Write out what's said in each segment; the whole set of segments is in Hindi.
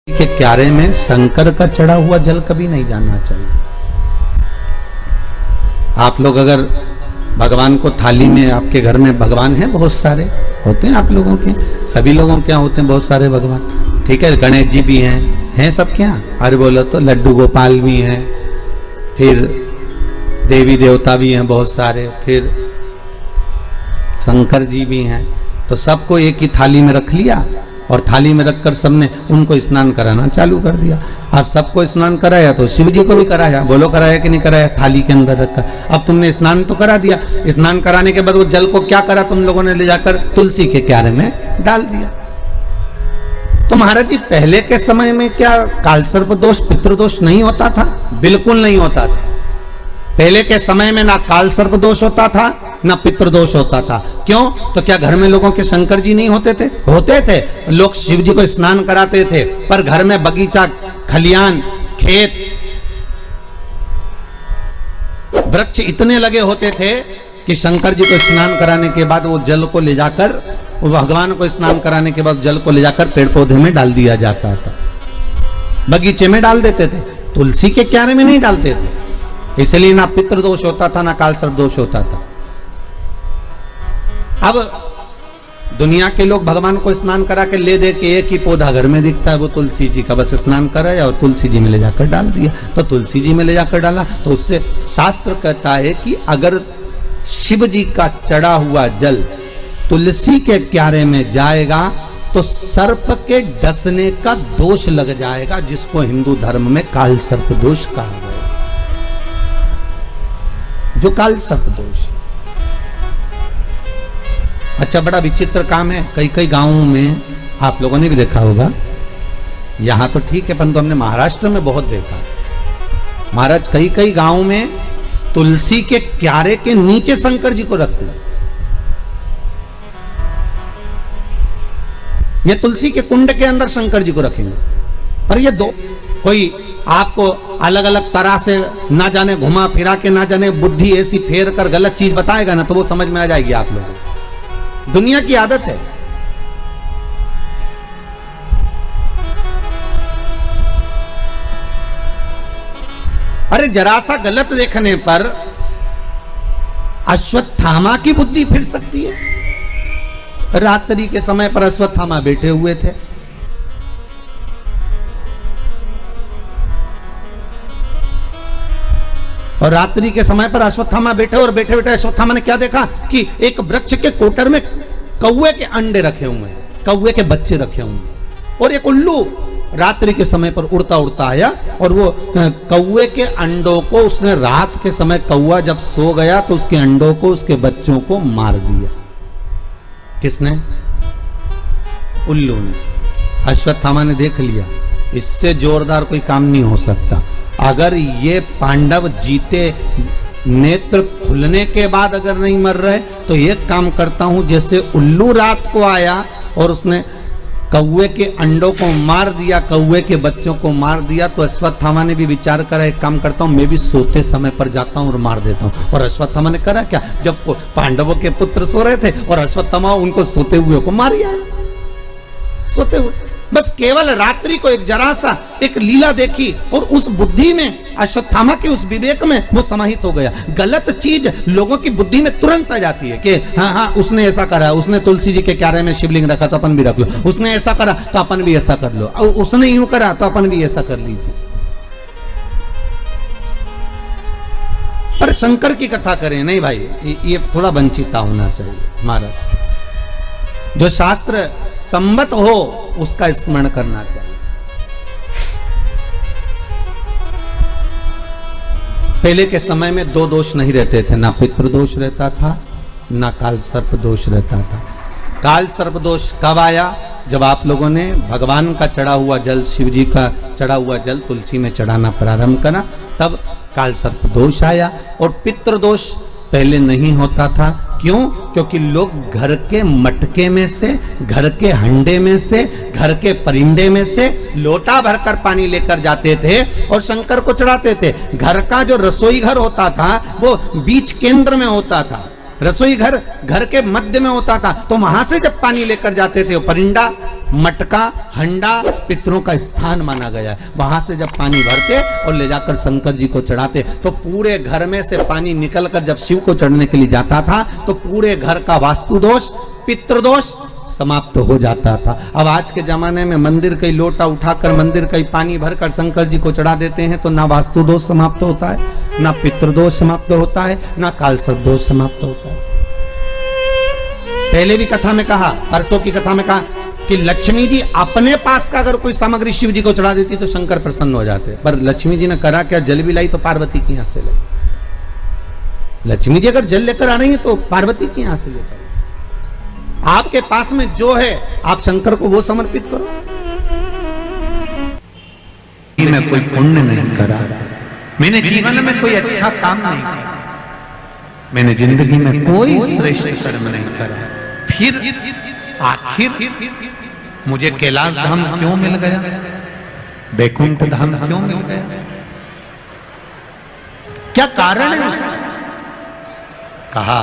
के क्यारे में शंकर का चढ़ा हुआ जल कभी नहीं जाना चाहिए। आप लोग अगर भगवान को थाली में, आपके घर में भगवान हैं, बहुत सारे होते हैं आप लोगों के, सभी लोगों के यहाँ होते हैं बहुत सारे भगवान, ठीक है, गणेश जी भी हैं सब क्या, अरे बोलो तो लड्डू गोपाल भी हैं, फिर देवी देवता भी हैं बहुत सारे, फिर शंकर जी भी हैं, तो सबको एक ही थाली में रख लिया और थाली में रखकर सबने उनको स्नान कराना चालू कर दिया। अब सबको स्नान कराया तो शिव जी को भी कराया, बोलो कराया कि नहीं कराया, थाली के अंदर रखकर। अब तुमने स्नान तो करा दिया, स्नान कराने के बाद वो जल को क्या करा तुम लोगों ने, ले जाकर तुलसी के क्यारे में डाल दिया। तो महाराज जी पहले के समय में क्या कालसर्प दोष पितृदोष नहीं होता था? बिल्कुल नहीं होता था। पहले के समय में ना कालसर्प दोष होता था ना पितृदोष होता था। क्यों? तो क्या घर में लोगों के शंकर जी नहीं होते थे? होते थे। लोग शिव जी को स्नान कराते थे, पर घर में बगीचा, खलियान, खेत, वृक्ष इतने लगे होते थे कि शंकर जी को स्नान कराने के बाद वो जल को ले जाकर, भगवान को स्नान कराने के बाद जल को ले जाकर पेड़ पौधे में डाल दिया जाता था, बगीचे में डाल देते थे, तुलसी के क्यारे में नहीं डालते थे। इसलिए ना पितृदोष होता था ना कालसर्प दोष होता था। अब दुनिया के लोग भगवान को स्नान करा के ले दे के एक ही पौधा घर में दिखता है, वो तुलसी जी का, बस स्नान कराया और तुलसी जी में ले जाकर डाल दिया। तो तुलसी जी में ले जाकर डाला तो उससे शास्त्र कहता है कि अगर शिव जी का चढ़ा हुआ जल तुलसी के क्यारे में जाएगा तो सर्प के डसने का दोष लग जाएगा, जिसको हिंदू धर्म में काल सर्प दोष कहा गया, जो काल सर्प दोष। अच्छा, बड़ा विचित्र काम है, कई कई गांवों में आप लोगों ने भी देखा होगा, यहां तो ठीक है परंतु हमने महाराष्ट्र में बहुत देखा। महाराज कई कई गांवों में तुलसी के क्यारे के नीचे शंकर जी को रखते हैं। ये तुलसी के कुंड के अंदर शंकर जी को रखेंगे, पर ये दो कोई आपको अलग अलग तरह से ना जाने घुमा फिरा के, ना जाने बुद्धि ऐसी फेर कर गलत चीज बताएगा ना, तो वो समझ में आ जाएगी आप लोगों को। दुनिया की आदत है। अरे जरा सा गलत देखने पर अश्वत्थामा की बुद्धि फिर सकती है। रात्रि के समय पर अश्वत्थामा बैठे हुए थे, और रात्रि के समय पर अश्वत्थामा बैठे, और बैठे बैठे अश्वत्थामा ने क्या देखा कि एक वृक्ष के कोटर में कौवे के अंडे रखे हुए हैं, कौवे के बच्चे रखे हुए हैं, और एक उल्लू रात्रि के समय पर उड़ता उड़ता आया और वो कौवे के अंडों को उसने, रात के समय कौवा जब सो गया तो उसके अंडों को, उसके बच्चों को मार दिया। किसने? उल्लू ने। अश्वत्थामा ने देख लिया इससे जोरदार कोई काम नहीं हो सकता, अगर ये पांडव जीते, नेत्र खुलने के बाद अगर नहीं मर रहे तो एक काम करता हूं, जैसे उल्लू रात को आया और उसने कौवे के अंडों को मार दिया, कौवे के बच्चों को मार दिया, तो अश्वत्थामा ने भी विचार करा, एक काम करता हूं मैं भी सोते समय पर जाता हूं और मार देता हूं। और अश्वत्थामा ने करा क्या, जब पांडवों के पुत्र सो रहे थे और अश्वत्थामा उनको सोते हुए को मार आया, सोते हुए। बस केवल रात्रि को एक जरा सा एक लीला देखी और उस बुद्धि में, अश्वत्थामा के उस विवेक में वो समाहित हो गया। गलत चीज लोगों की बुद्धि में तुरंत आ जाती है कि हाँ उसने ऐसा करा, उसने तुलसी जी के क्यारे में शिवलिंग रखा तो अपन भी रख लो, उसने ऐसा करा तो अपन भी ऐसा कर लो, और उसने यूं करा तो अपन भी ऐसा कर लीजिए। पर शंकर की कथा करें नहीं भाई, ये थोड़ा वंचिता होना चाहिए महाराज। जो शास्त्र सम्मत हो उसका स्मरण करना चाहिए। पहले के समय में दो दोष नहीं रहते थे, ना पितृदोष रहता था ना काल सर्प दोष रहता था। काल सर्प दोष कब आया? जब आप लोगों ने भगवान का चढ़ा हुआ जल, शिव जी का चढ़ा हुआ जल तुलसी में चढ़ाना प्रारंभ करा, तब काल सर्प दोष आया। और पितृदोष पहले नहीं होता था। क्यों? क्योंकि लोग घर के मटके में से, घर के हंडे में से, घर के परिंदे में से लोटा भरकर पानी लेकर जाते थे और शंकर को चढ़ाते थे। घर का जो रसोई घर होता था वो बीच केंद्र में होता था, रसोई घर के मध्य में होता था, तो वहां से जब पानी लेकर जाते थे, परिंदा, मटका, हंडा पितरों का स्थान माना गया है। वहां से जब पानी भरते और ले जाकर शंकर जी को चढ़ाते, तो पूरे घर में से पानी निकलकर जब शिव को चढ़ने के लिए जाता था, तो पूरे घर का वास्तु दोष, पितृदोष समाप्त हो जाता था। अब आज के जमाने में मंदिर का लोटा उठाकर मंदिर का पानी भरकर शंकर जी को चढ़ा देते हैं, तो ना वास्तु दोष समाप्त होता है, ना पितृदोष समाप्त होता है, ना कालसर्प दोष समाप्त होता है। पहले भी कथा में कहा, परसों की कथा में कहा कि लक्ष्मी जी अपने पास का अगर कोई सामग्री शिव जी को चढ़ा देती तो शंकर प्रसन्न हो जाते, पर लक्ष्मी जी ने करा क्या, जल भी लाई तो पार्वती की यहां से लाई। लक्ष्मी जी अगर जल लेकर आ रही है तो पार्वती की यहां से लेकर, आपके पास में जो है आप शंकर को वो समर्पित करो। मैं कोई पुण्य नहीं करा, मैंने जीवन में कोई अच्छा काम नहीं किया, मैंने जिंदगी में कोई श्रेष्ठ कर्म नहीं करा, फिर आखिर मुझे कैलाश धाम क्यों मिल गया, वैकुंठ धाम क्यों मिल गया, क्या कारण है उसका? कहा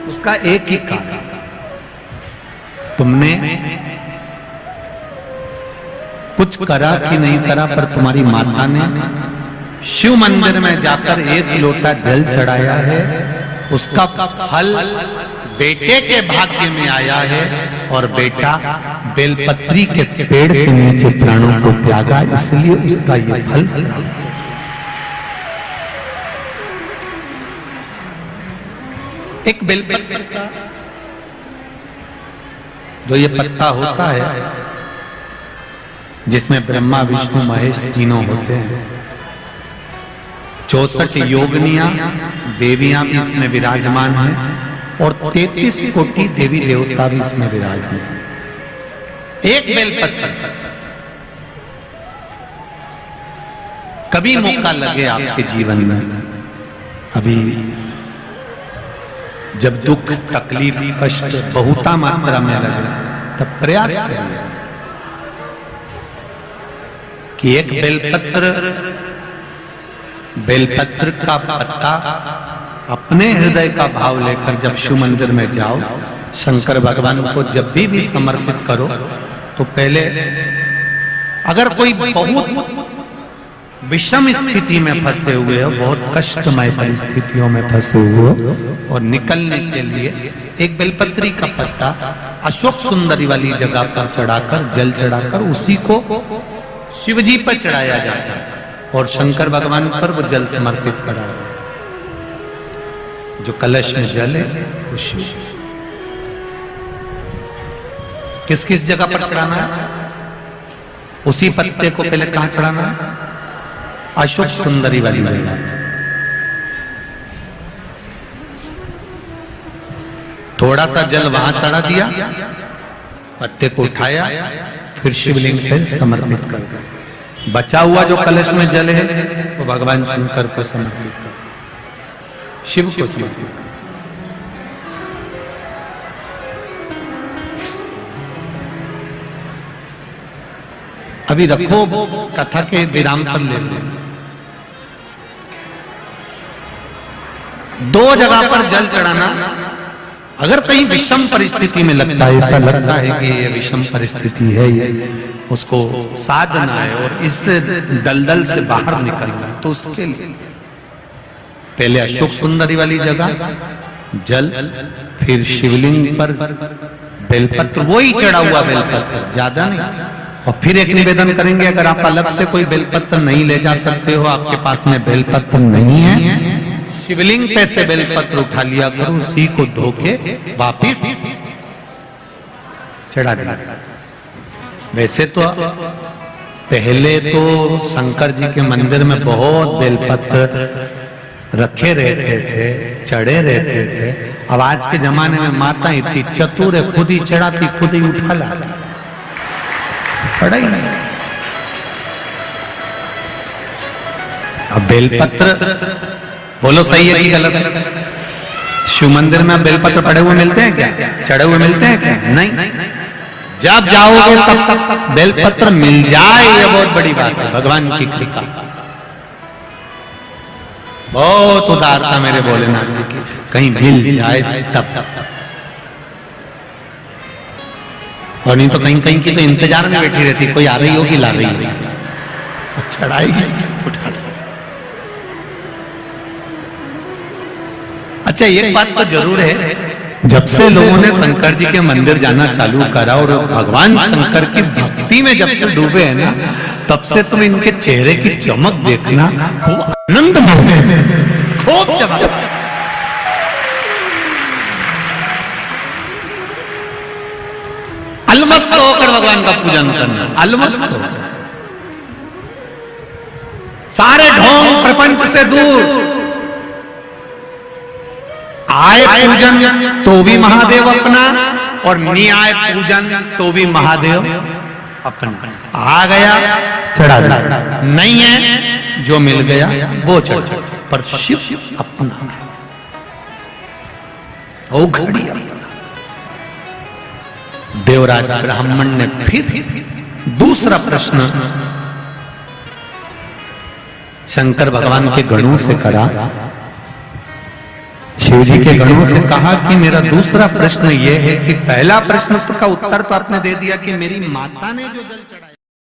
उसका एक ही कारण, तुमने कुछ करा कि नहीं करा, पर तुम्हारी माता ने शिव मंदिर में जाकर एक लोटा जल चढ़ाया है, उसका फल बेटे के भाग्य में आया है, और बेटा बेलपत्री के पेड़ के नीचे प्राणों को त्यागा, इसलिए उसका ये फल। एक बेलपत्र का जो ये पत्ता होता है, जिसमें ब्रह्मा विष्णु महेश तीनों होते हैं, 64 योगिनियां देवियां भी इसमें विराजमान हैं, और 33 कोटि देवी देवता भी इसमें विराजमान हैं। एक बेलपत्र, कभी मौका लगे आपके जीवन में, अभी जब दुख, तकलीफ, कष्ट बहुता मात्रा में लगे, तब प्रयास करिए कि एक बेलपत्र का पत्ता अपने हृदय का भाव लेकर जब शिव मंदिर में जाओ, शंकर भगवान को जब भी समर्पित करो, तो पहले अगर कोई बहुत विषम स्थिति में फंसे हुए हो, बहुत कष्टमय परिस्थितियों में फंसे हुए हो, और निकलने के लिए एक बेलपत्री का पत्ता अशोक सुंदरी वाली जगह पर चढ़ाकर, जल चढ़ाकर उसी को शिवजी पर चढ़ाया जाता है, और शंकर भगवान पर वो जल समर्पित करा। जो कलश में जल है वो शिव। किस किस जगह पर चढ़ाना है? उसी पत्ते को पहले कहां चढ़ाना है? अशोक सुंदरी वाली जगह। थोड़ा सा जल वहां चढ़ा दिया, पत्ते को उठाया, फिर शिवलिंग पर समर्पित कर दिया। बचा हुआ जो कलश में जल है वो भगवान शंकर को समर्पित कर, शिव को समर्पित कर। अभी रखो, कथा के विराम पर ले लो। दो जगह पर जल चढ़ाना, अगर कहीं विषम परिस्थिति में लगता है, ऐसा लगता है कि ये विषम परिस्थिति है, ये उसको साधना है और इस दलदल से बाहर निकलना है, तो उसके लिए पहले अशोक सुंदरी वाली जगह जल, फिर शिवलिंग पर बेलपत्र, वही चढ़ा हुआ बेलपत्र, ज्यादा नहीं। और फिर एक निवेदन करेंगे, अगर आप अलग से कोई बेलपत्र नहीं ले जा सकते हो, आपके पास में बेलपत्र नहीं है, शिवलिंग पे से बेलपत्र उठा लिया करो, उसी को धो के वापिस चढ़ा दिया। वैसे तो पहले तो शंकर जी के मंदिर में बहुत बेलपत्र रखे रहते थे, चढ़े रहते थे। अब आज के जमाने में माता इतनी चतुर है, खुद ही चढ़ाती, खुद ही उठा लाती, पड़ा ही नहीं। अब बेलपत्र बोलो सही है कि गलत है? शिव मंदिर में बेलपत्र पड़े हुए मिलते हैं क्या? चढ़े हुए मिलते हैं क्या? नहीं। जब जाओगे तब बेलपत्र मिल जाए, ये बहुत बड़ी बात है, भगवान की कृपा। बहुत उदारता मेरे भोलेनाथ जी की, कहीं मिल जाए तब। और नहीं तो कहीं कहीं की तो इंतजार में बैठी रहती, कोई आ रही हो कि ला रही हो, चढ़ाई उठा ले। अच्छा एक बात तो जरूर है, जब से लोगों ने शंकर जी के मंदिर जाना चालू करा और भगवान शंकर की भक्ति में जब से डूबे हैं ना, तब से तुम इनके चेहरे की चमक देखना, खूब आनंद खूब चमक। अलमस्त होकर भगवान का पूजन करना, अलमस्त हो, सारे ढोंग प्रपंच से दूर। आए पूजन तो भी महादेव अपना, और नहीं आए पूजन तो भी महादेव अपना। आ गया चढ़ा दिया, नहीं है जो मिल गया वो चढ़ा, पर शिव अपना, वो घड़ी अपना। देवराज ब्राह्मण ने फिर दूसरा प्रश्न शंकर भगवान के गणों से करा। शिव जी के गणों से कहा कि मेरा दूसरा प्रश्न यह है कि पहला प्रश्न का उत्तर तो आपने दे दिया कि मेरी माता ने जो जल